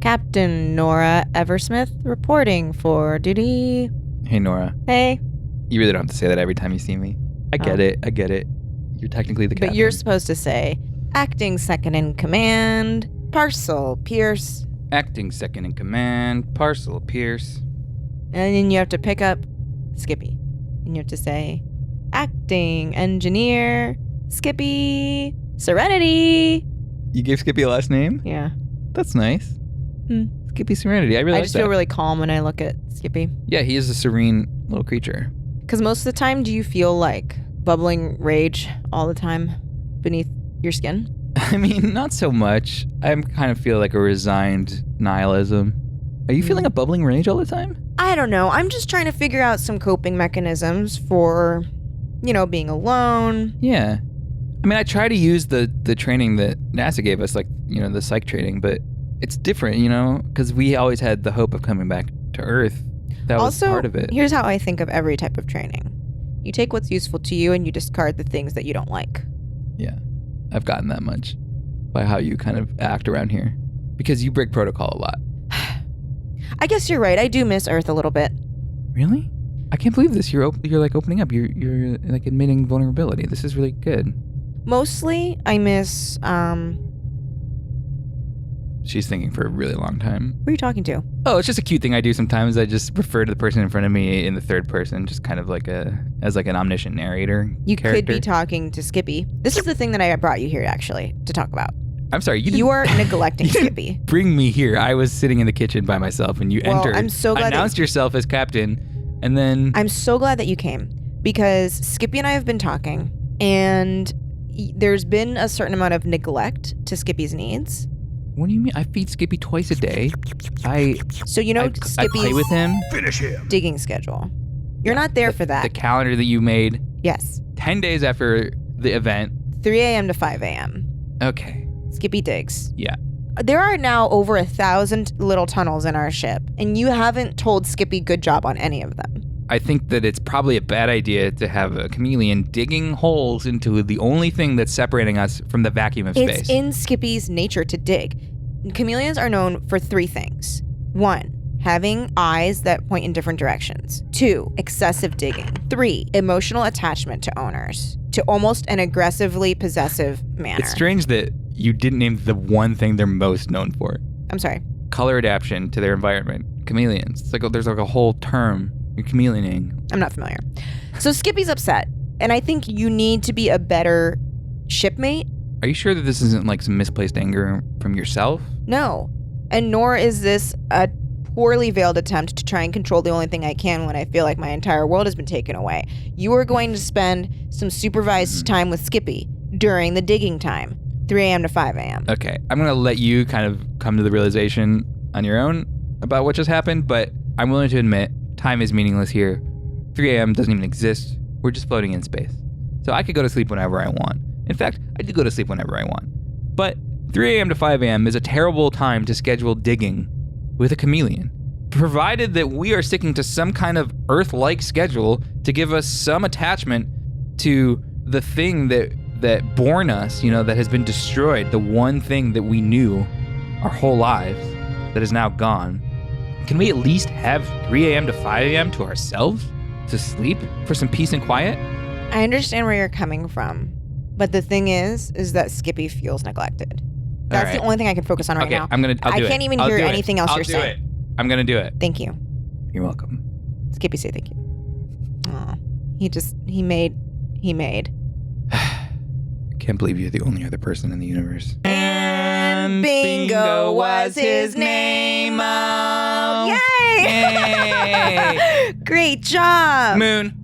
Captain Nora Eversmith reporting for duty. Hey, Nora. Hey. You really don't have to say that every time you see me. I get it. You're technically the captain. But you're supposed to say, acting second in command, Parcel, Pierce. Acting second in command, Parcel, Pierce. And then you have to pick up Skippy. And you have to say, acting engineer, Skippy, Serenity. You gave Skippy a last name? Yeah. That's nice. Skippy Serenity. I just feel really calm when I look at Skippy. Yeah, he is a serene little creature. Because most of the time, do you feel like bubbling rage all the time beneath your skin? I mean, not so much. I kind of feel like a resigned nihilism. Are you feeling a bubbling rage all the time? I don't know. I'm just trying to figure out some coping mechanisms for, being alone. Yeah. I mean, I try to use the training that NASA gave us, like, the psych training, but it's different, because we always had the hope of coming back to Earth. That was part of it. Here's how I think of every type of training. You take what's useful to you and you discard the things that you don't like. Yeah. I've gotten that much by how you kind of act around here. Because you break protocol a lot. I guess you're right. I do miss Earth a little bit. Really? I can't believe this. You're like opening up. You're like admitting vulnerability. This is really good. Mostly, I miss, She's thinking for a really long time. Who are you talking to? Oh, it's just a cute thing I do sometimes. I just refer to the person in front of me in the third person, just kind of like as an omniscient narrator. You character. Could be talking to Skippy. This is the thing that I brought you here, actually, to talk about. I'm sorry, you are neglecting Skippy. Bring me here. I was sitting in the kitchen by myself, and you entered. I'm so glad announced yourself as captain, and then I'm so glad that you came because Skippy and I have been talking, and there's been a certain amount of neglect to Skippy's needs. What do you mean? I feed Skippy twice a day. Skippy's I play with him. Finish him. Digging schedule. You're not there for that. The calendar that you made. Yes. 10 days after the event. 3 a.m. to 5 a.m. Okay. Skippy digs. Yeah. There are now over 1,000 little tunnels in our ship, and you haven't told Skippy good job on any of them. I think that it's probably a bad idea to have a chameleon digging holes into the only thing that's separating us from the vacuum of space. It's in Skippy's nature to dig. Chameleons are known for 3 things. 1, having eyes that point in different directions. 2, excessive digging. 3, emotional attachment to owners, to almost an aggressively possessive manner. It's strange that you didn't name the one thing they're most known for. I'm sorry. Color adaptation to their environment. Chameleons. It's like there's like a whole term. You're chameleoning. I'm not familiar. So Skippy's upset, and I think you need to be a better shipmate. Are you sure that this isn't like some misplaced anger from yourself? No. And nor is this a poorly veiled attempt to try and control the only thing I can when I feel like my entire world has been taken away. You are going to spend some supervised time with Skippy during the digging time, 3 a.m. to 5 a.m. Okay, I'm going to let you kind of come to the realization on your own about what just happened, but I'm willing to admit time is meaningless here. 3 a.m. doesn't even exist. We're just floating in space. So I could go to sleep whenever I want. In fact, I do go to sleep whenever I want. But 3 a.m. to 5 a.m. is a terrible time to schedule digging with a chameleon. Provided that we are sticking to some kind of Earth-like schedule to give us some attachment to the thing that born us, that has been destroyed, the one thing that we knew our whole lives that is now gone. Can we at least have 3 a.m. to 5 a.m. to ourselves? To sleep? For some peace and quiet? I understand where you're coming from. But the thing is that Skippy feels neglected. That's the only thing I can focus on right now. I'll do it. I can't even hear anything else you're saying. I'm going to do it. Thank you. You're welcome. Skippy, say thank you. Aw. He made. I can't believe you're the only other person in the universe. And Bingo was his name. Oh, yay! Yay! Great job. Moon.